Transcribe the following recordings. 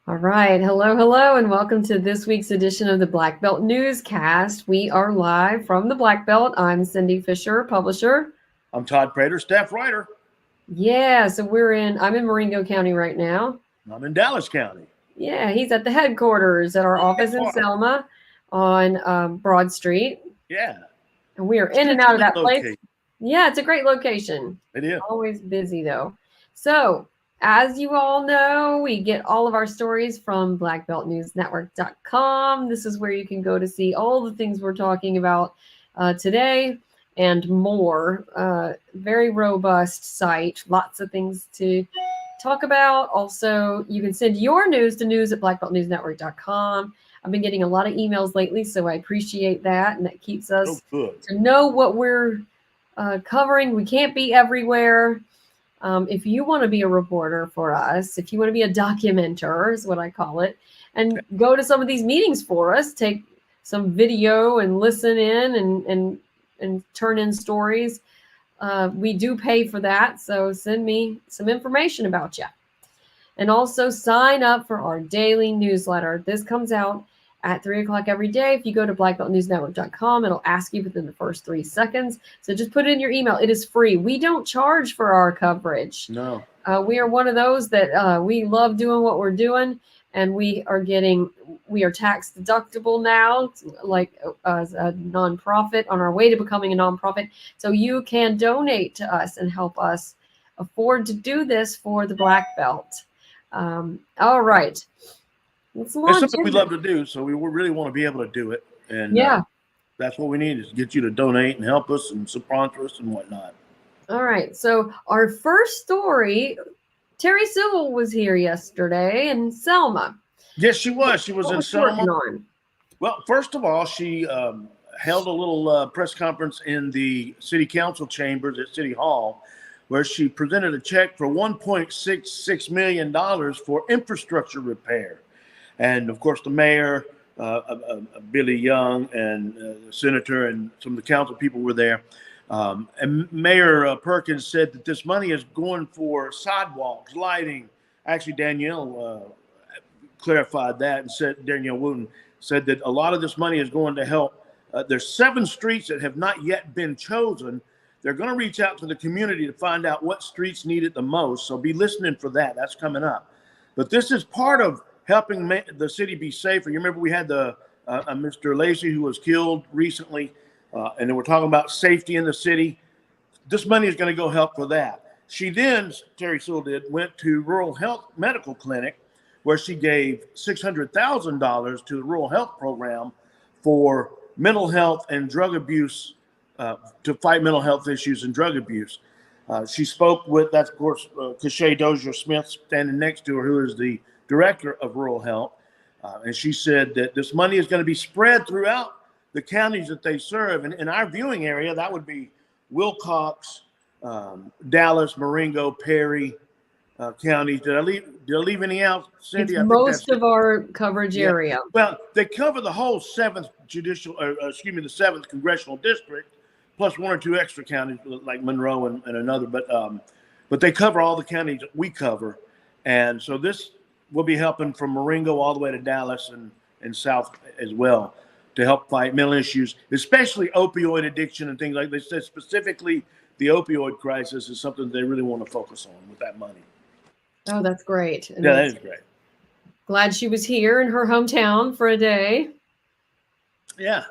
All right. Hello, hello, and welcome to this week's edition of the Black Belt Newscast. We are live from the Black Belt. I'm Cindy Fisher, publisher. I'm Todd Prater, staff writer. Yeah, so I'm in Marengo County right now. I'm in Dallas County. Yeah, he's at the headquarters at our office in Selma on Broad Street. Yeah. And we are in and out of that place. Yeah, it's a great location. It is. Always busy, though. So, as you all know, we get all of our stories from blackbeltnewsnetwork.com. This is where you can go to see all the things we're talking about today and more. Very robust site. Lots of things to talk about. Also, you can send your news to news@blackbeltnewsnetwork.com. I've been getting a lot of emails lately, so I appreciate that. And that keeps us to know what we're covering. We can't be everywhere. If you want to be a reporter for us, if you want to be a documenter, is what I call it, and go to some of these meetings for us, take some video and listen in and turn in stories. We do pay for that, so send me some information about you. And also sign up for our daily newsletter. This comes out at 3 o'clock every day. If you go to blackbeltnewsnetwork.com, it'll ask you within the first 3 seconds. So just put it in your email. It is free. We don't charge for our coverage. No. We are one of those that we love doing what we're doing, and we are tax deductible now, like as a nonprofit, on our way to becoming a nonprofit. So you can donate to us and help us afford to do this for the Black Belt. All right. It's something we love to do, so we really want to be able to do it. And that's what we need, is get you to donate and help us and sponsor us and whatnot. All right. So our first story, Terry Sewell was here yesterday in Selma. Yes, she was. She was in Selma. Well, first of all, she held a little press conference in the city council chambers at City Hall, where she presented a check for $1.66 million for infrastructure repair. And, of course, the mayor, Billy Young, and the senator and some of the council people were there. And Mayor Perkins said that this money is going for sidewalks, lighting. Actually, Danielle clarified that and said, Danielle Wooten said that a lot of this money is going to help. There's 7 streets that have not yet been chosen. They're going to reach out to the community to find out what streets need it the most. So be listening for that. That's coming up. But this is part of helping the city be safer. You remember we had the Mr. Lacey who was killed recently, and then we're talking about safety in the city. This money is going to go help for that. She then, Terry Sewell did, went to Rural Health Medical Clinic, where she gave $600,000 to the Rural Health Program for mental health and drug abuse, to fight mental health issues and drug abuse. She spoke with, that's of course, Cachet Dozier-Smith standing next to her, who is the director of Rural Health. And she said that this money is going to be spread throughout the counties that they serve. And in our viewing area, that would be Wilcox, Dallas, Marengo, Perry counties. Did I leave any out, Cindy? It's most of our coverage area. Well, they cover the whole 7th the 7th congressional district, plus 1 or 2 extra counties like Monroe and another. But they cover all the counties that we cover. And so this will be helping from Marengo all the way to Dallas and south as well, to help fight mental issues, especially opioid addiction and things like this. They said specifically the opioid crisis is something they really want to focus on with that money. Oh, that's great. And yeah, that is great. Glad she was here in her hometown for a day. Yeah,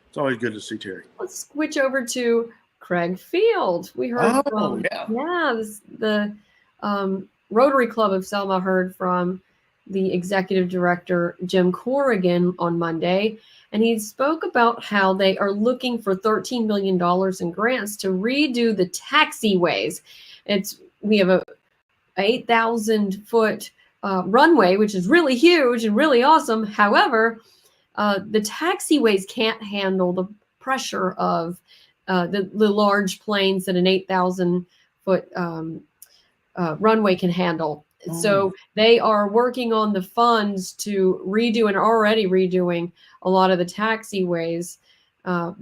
it's always good to see Terry. Let's switch over to Craig Field. We heard from the Rotary Club of Selma heard from the executive director, Jim Corrigan, on Monday, and he spoke about how they are looking for $13 million in grants to redo the taxiways. We have a 8,000-foot runway, which is really huge and really awesome. However, the taxiways can't handle the pressure of the large planes that an 8,000-foot runway can handle. So they are working on the funds to redo and already redoing a lot of the taxiways,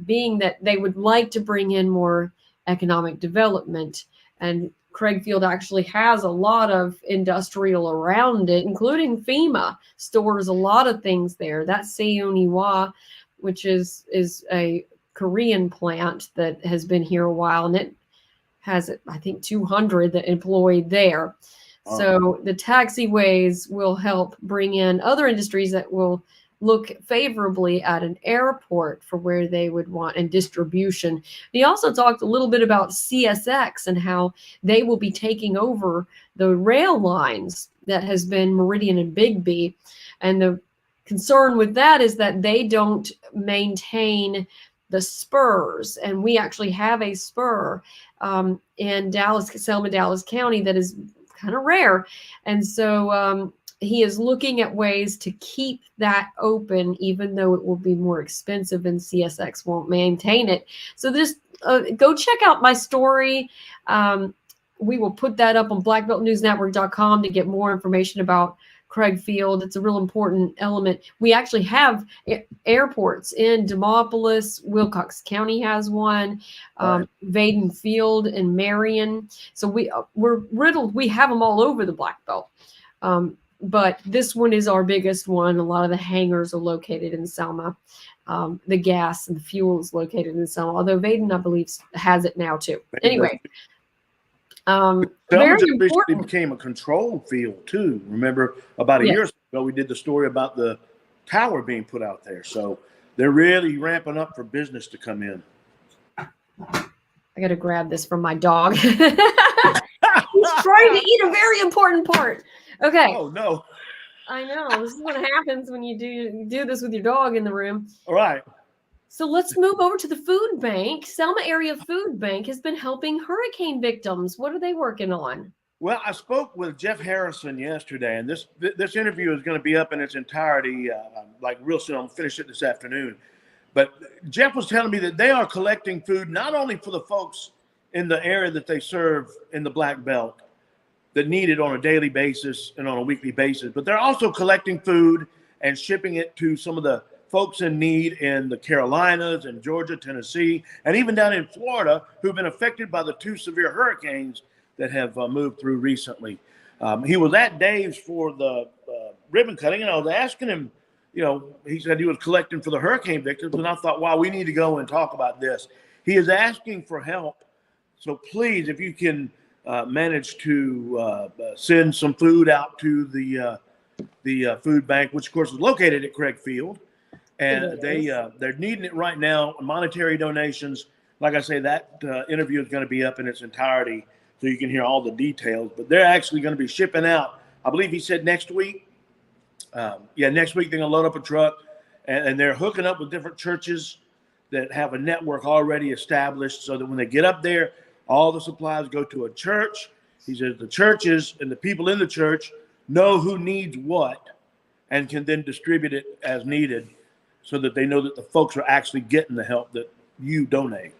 being that they would like to bring in more economic development. And Craigfield actually has a lot of industrial around it, including FEMA stores a lot of things there. That's Seoniwa, which is a Korean plant that has been here a while, and it has, I think, 200 that employed there. So the taxiways will help bring in other industries that will look favorably at an airport for where they would want, and distribution. He also talked a little bit about CSX and how they will be taking over the rail lines that has been Meridian and Bigby. And the concern with that is that they don't maintain the spurs. And we actually have a spur in Selma, Dallas County that is kind of rare. And so he is looking at ways to keep that open, even though it will be more expensive and CSX won't maintain it. So this, go check out my story. We will put that up on blackbeltnewsnetwork.com to get more information about Craigfield. It's a real important element. We actually have airports in Demopolis. Wilcox County has one. Vaden Field and Marion. So we're riddled. We have them all over the Black Belt. But this one is our biggest one. A lot of the hangars are located in Selma. The gas and the fuel is located in Selma, although Vaden, I believe, has it now too. Anyway, Selma very just recently important. became a control field too. Remember, about a year ago, we did the story about the tower being put out there. So they're really ramping up for business to come in. I got to grab this from my dog. He's trying to eat a very important part. Okay. Oh no. I know. This is what happens when you do this with your dog in the room. All right. So let's move over to the food bank. Selma Area Food Bank has been helping hurricane victims. What are they working on? Well, I spoke with Jeff Harrison yesterday, and this interview is going to be up in its entirety, like real soon. I'm going to finish it this afternoon. But Jeff was telling me that they are collecting food not only for the folks in the area that they serve in the Black Belt that need it on a daily basis and on a weekly basis, but they're also collecting food and shipping it to some of the folks in need in the Carolinas and Georgia, Tennessee, and even down in Florida, who've been affected by the 2 severe hurricanes that have moved through recently. He was at Dave's for the ribbon cutting, and I was asking him, he said he was collecting for the hurricane victims, and I thought, wow, we need to go and talk about this. He is asking for help. So please, if you can manage to send some food out to the food bank, which of course is located at Craigfield, and they're needing it right now. Monetary donations. Like I say, that interview is going to be up in its entirety, so you can hear all the details. But they're actually going to be shipping out. I believe he said next week. Next week they're going to load up a truck, and they're hooking up with different churches that have a network already established, so that when they get up there, all the supplies go to a church. He says the churches and the people in the church know who needs what and can then distribute it as needed, so that they know that the folks are actually getting the help that you donate.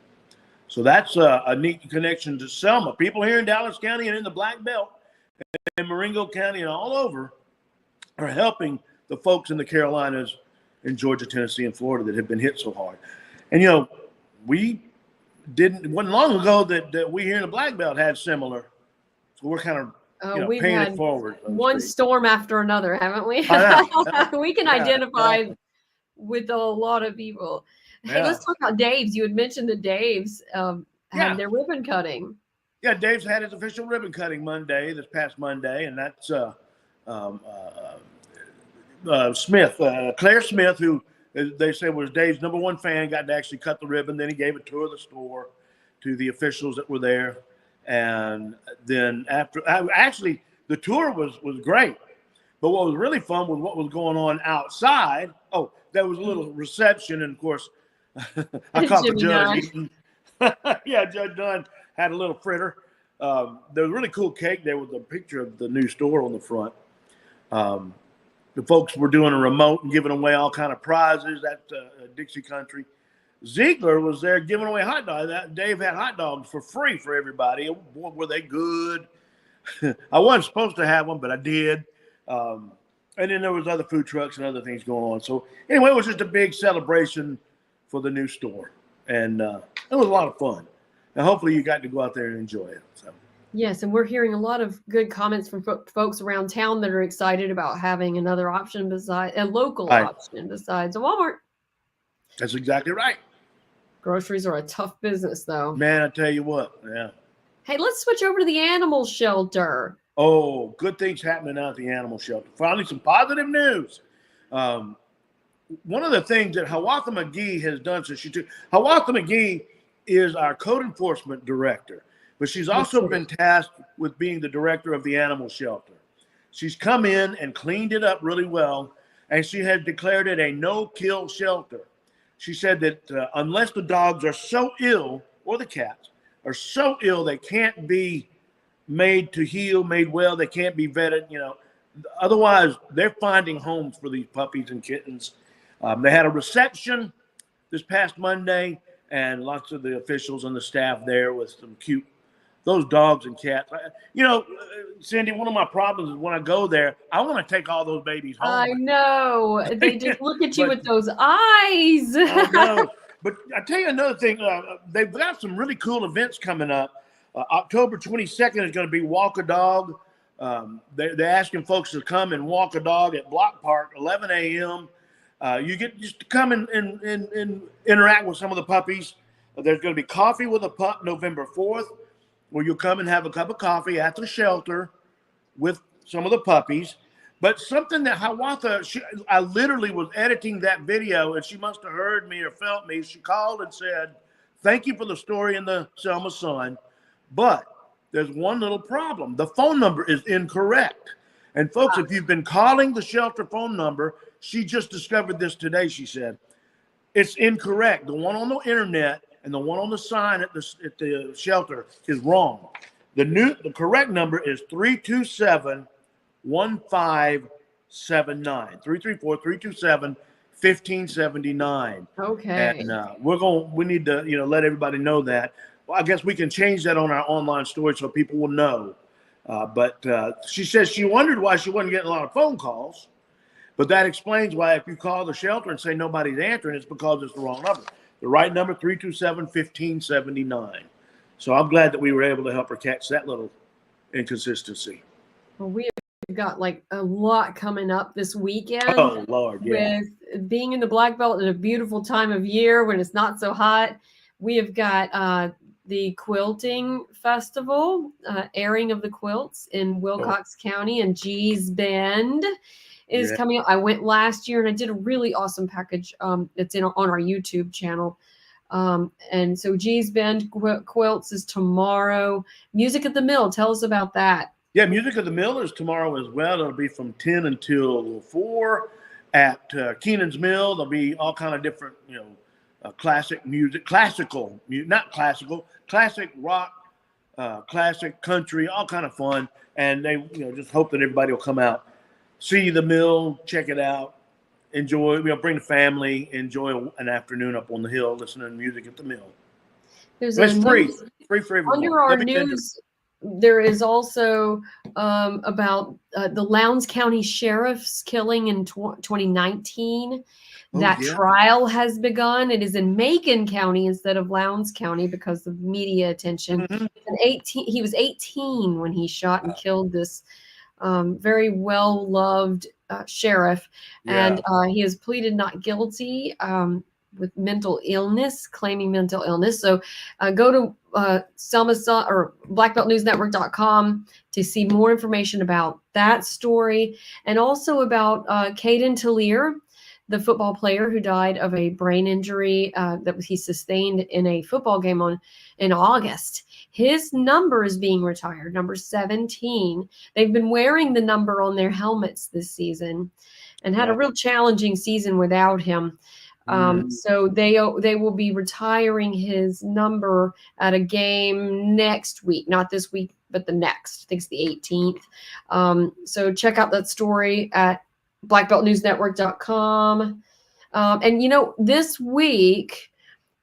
So that's a neat connection to Selma. People here in Dallas County and in the Black Belt and Marengo County and all over are helping the folks in the Carolinas, in Georgia, Tennessee, and Florida that have been hit so hard. And, it wasn't long ago that we here in the Black Belt had similar. So we're kind of we've paying had it forward. one storm after another, haven't we? We can identify with a lot of people. Hey, let's talk about Dave's. You had mentioned that Dave's had their ribbon cutting. Yeah, Dave's had his official ribbon cutting Monday, this past Monday, and that's Smith, Claire Smith, who they say was Dave's #1 fan, got to actually cut the ribbon. Then he gave a tour of the store to the officials that were there. And then actually the tour was great. But what was really fun was what was going on outside. Oh, there was a little reception. And of course, I caught the judge eating. Judge Dunn had a little fritter. There was a really cool cake there with a picture of the new store on the front. The folks were doing a remote and giving away all kind of prizes at Dixie Country. Ziegler was there giving away hot dogs. Dave had hot dogs for free for everybody. Boy, were they good. I wasn't supposed to have them, but I did. And then there was other food trucks and other things going on. So anyway, it was just a big celebration for the new store. And it was a lot of fun. And hopefully you got to go out there and enjoy it. So. Yes, and we're hearing a lot of good comments from folks around town that are excited about having another option besides a local option besides a Walmart. That's exactly right. Groceries are a tough business, though. Man, I tell you what, yeah. Hey, let's switch over to the animal shelter. Oh, good things happening out at the animal shelter. Finally, some positive news. One of the things that Hawatha McGee has done since she took Hawatha McGee is our code enforcement director. But she's also been tasked with being the director of the animal shelter. She's come in and cleaned it up really well, and she has declared it a no-kill shelter. She said that unless the dogs are so ill, or the cats, are so ill they can't be made to heal, made well, they can't be vetted, Otherwise, they're finding homes for these puppies and kittens. They had a reception this past Monday, and lots of the officials and the staff there with some cute those dogs and cats. Cindy, one of my problems is when I go there, I want to take all those babies home. I know. They just look at you with those eyes. I know. But I tell you another thing. They've got some really cool events coming up. October 22nd is going to be Walk a Dog. They're asking folks to come and walk a dog at Block Park, 11 a.m. You get just to come and interact with some of the puppies. There's going to be Coffee with a Pup November 4th. Where you'll come and have a cup of coffee at the shelter with some of the puppies. But something that Hawatha, I literally was editing that video, and she must have heard me or felt me. She called and said, "Thank you for the story in the Selma Sun, but there's one little problem. The phone number is incorrect." And folks, if you've been calling the shelter phone number, she just discovered this today, she said. It's incorrect. The one on the internet and the one on the sign at the shelter is wrong. The correct number is 327-1579. 334-327-1579. Okay. And we need to let everybody know that. Well, I guess we can change that on our online storage so people will know. But she says she wondered why she wasn't getting a lot of phone calls. But that explains why if you call the shelter and say nobody's answering, it's because it's the wrong number. The right number, 327-1579. So I'm glad that we were able to help her catch that little inconsistency. Well, we have got a lot coming up this weekend. Oh, Lord, yeah. With being in the Black Belt at a beautiful time of year when it's not so hot, we have got the Quilting Festival, airing of the quilts in Wilcox County, and Gee's Bend is coming up. I went last year and I did a really awesome package. It's on our YouTube channel. And so Gee's Bend Quilts is tomorrow. Music at the Mill. Tell us about that. Yeah, Music at the Mill is tomorrow as well. It'll be from 10 until 4 at Keenan's Mill. There'll be all kind of different, classic music, classic rock, classic country, all kind of fun. And they, just hope that everybody will come out. See the mill, check it out, enjoy, bring the family, enjoy an afternoon up on the hill, listening to music at the mill. It's free for everyone. Under our news, there is also about the Lowndes County Sheriff's killing in 2019. Trial has begun. It is in Macon County instead of Lowndes County because of media attention. Mm-hmm. He was 18 when he shot and killed this very well-loved sheriff, and he has pleaded not guilty with claiming mental illness. So go to Selma or blackbeltnewsnetwork.com to see more information about that story, and also about Caden Tallier, the football player who died of a brain injury that he sustained in a football game in August. His number is being retired, number 17. They've been wearing the number on their helmets this season and had a real challenging season without him. So they will be retiring his number at a game next week, not this week, but the next. I think it's the 18th. So check out that story at blackbeltnewsnetwork.com. And this week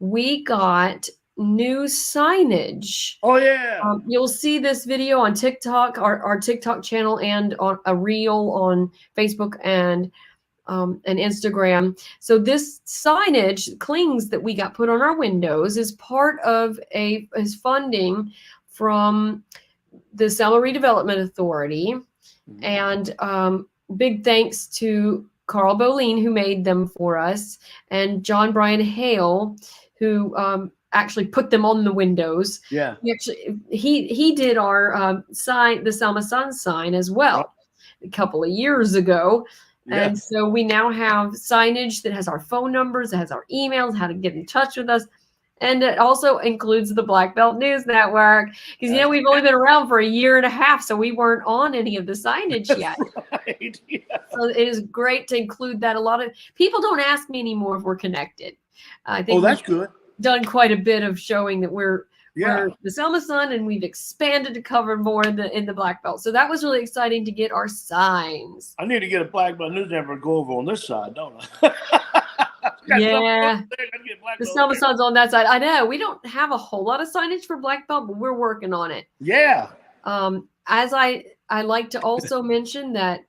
we got new signage. Oh yeah. You'll see this video on TikTok, our TikTok channel, and on a reel on Facebook and Instagram. So this signage, clings that we got put on our windows, is part of his funding from the Selma Redevelopment Authority. And big thanks to Carl Bolin, who made them for us, and John Brian Hale, who actually put them on the windows. Yeah. He did our sign, the Selma Sun sign as well, a couple of years ago. Yeah. And so we now have signage that has our phone numbers, that has our emails, how to get in touch with us. And it also includes the Black Belt News Network, because, you know, we've only been around for a year and a half, so we weren't on any of the signage yet. Right. Yeah. So it is great to include that. A lot of people don't ask me anymore if we're connected. I think that's good. Done quite a bit of showing that we're the Selma Sun, and we've expanded to cover more in the Black Belt. So that was really exciting to get our signs. I need to get a Black Belt News Network to go over on this side, don't I? Yeah, the Selma Sun's on that side. I know we don't have a whole lot of signage for Black Belt, but we're working on it. Yeah. As I like to also mention that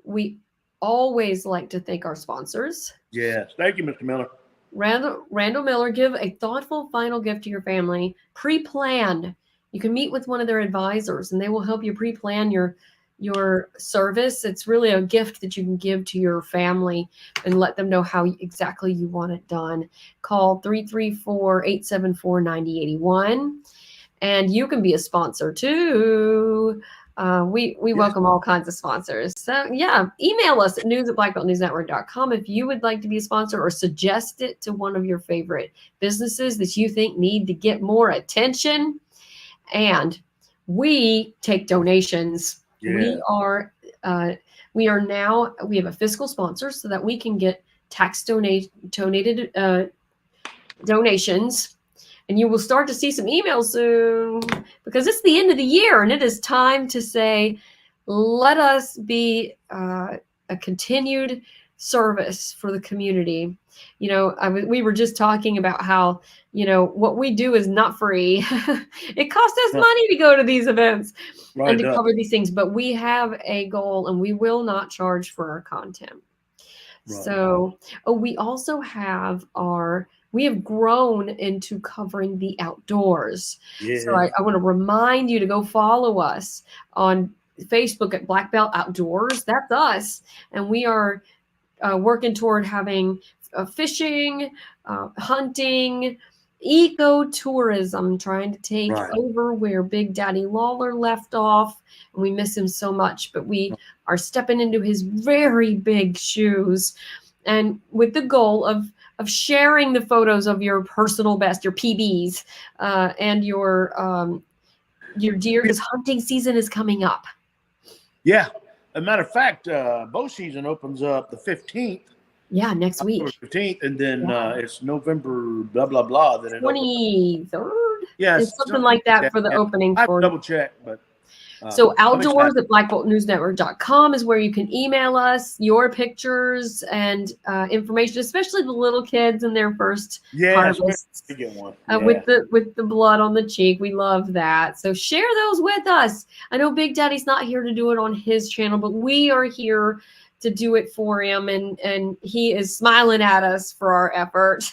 we always like to thank our sponsors. Yes, thank you, Mr. Miller. Randall Miller, give a thoughtful final gift to your family. Pre-plan. You can meet with one of their advisors, and they will help you pre-plan your service. It's really a gift that you can give to your family and let them know how exactly you want it done. Call 334-874-9081, and you can be a sponsor too. We welcome all kinds of sponsors. So yeah, email us at news@blackbeltnewsnetwork.com if you would like to be a sponsor, or suggest it to one of your favorite businesses that you think need to get more attention. And we take donations. Yeah. We have a fiscal sponsor so that we can get tax donated donations. And you will start to see some emails soon, because it's the end of the year and it is time to say, let us be a continued service for the community. You know, we were just talking about how, you know, what we do is not free. It costs us money to go to these events and to cover these things, but we have a goal and we will not charge for our content. Right. So we also have we have grown into covering the outdoors. Yeah. So I want to remind you to go follow us on Facebook at Black Belt Outdoors. That's us. And we are working toward having fishing, hunting, ecotourism, trying to take over where Big Daddy Lawler left off. And we miss him so much, but we are stepping into his very big shoes, and with the goal of sharing the photos of your personal best, your PBs, and your deer, because hunting season is coming up. Yeah. As a matter of fact, bow season opens up the 15th. Yeah, next week. 15th, and then it's November, blah, blah, blah. Then 23rd? Yeah. It's something like that for the opening. I have to double check, but. So outdoors at blackbeltnewsnetwork.com is where you can email us your pictures and information, especially the little kids in their first harvests. Get one. With the blood on the cheek. We love that. So share those with us. I know Big Daddy's not here to do it on his channel, but we are here to do it for him, and he is smiling at us for our effort.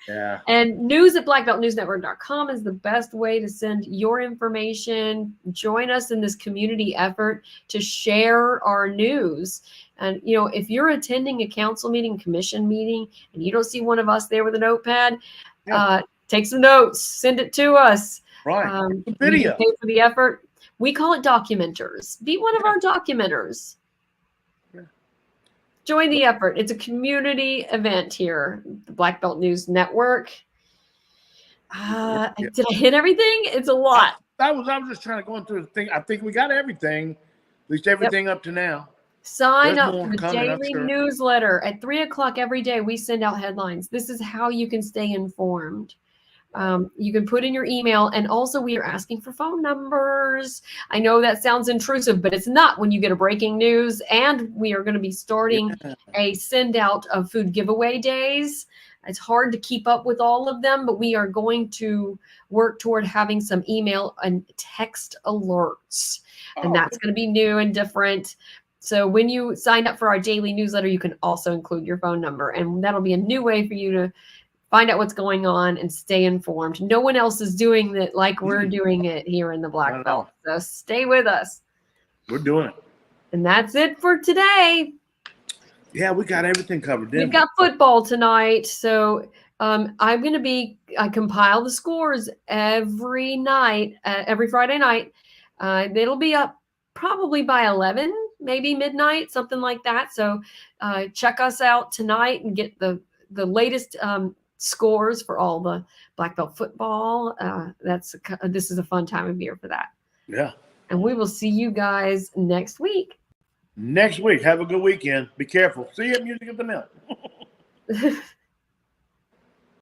Yeah. And news@blackbeltnewsnetwork.com is the best way to send your information. Join us in this community effort to share our news. And, you know, if you're attending a council meeting, commission meeting, and you don't see one of us there with a notepad, take some notes, send it to us. Right. Video. Pay for the effort. We call it documenters. Be one of our documenters. Join the effort. It's a community event here, the Black Belt News Network. Did I hit everything? It's a lot. I was just trying to go through the thing. I think we got everything, at least everything up to now. Sign up for the daily newsletter at 3:00 every day. We send out headlines. This is how you can stay informed. You can put in your email, and also we are asking for phone numbers. I know that sounds intrusive, but it's not when you get a breaking news. And we are going to be starting a send out of food giveaway days. It's hard to keep up with all of them, but we are going to work toward having some email and text alerts. And that's going to be new and different. So when you sign up for our daily newsletter, you can also include your phone number, and that'll be a new way for you to find out what's going on and stay informed. No one else is doing it like we're doing it here in the Black Belt. So stay with us. We're doing it. And that's it for today. Yeah, we got everything covered. We've got football tonight. So I'm going to compile the scores every night, every Friday night. It'll be up probably by 11, maybe midnight, something like that. So check us out tonight and get the latest scores for all the Black Belt football. This is a fun time of year for that. Yeah. And we will see you guys next week. Have a good weekend. Be careful. See you at Music at the Mill.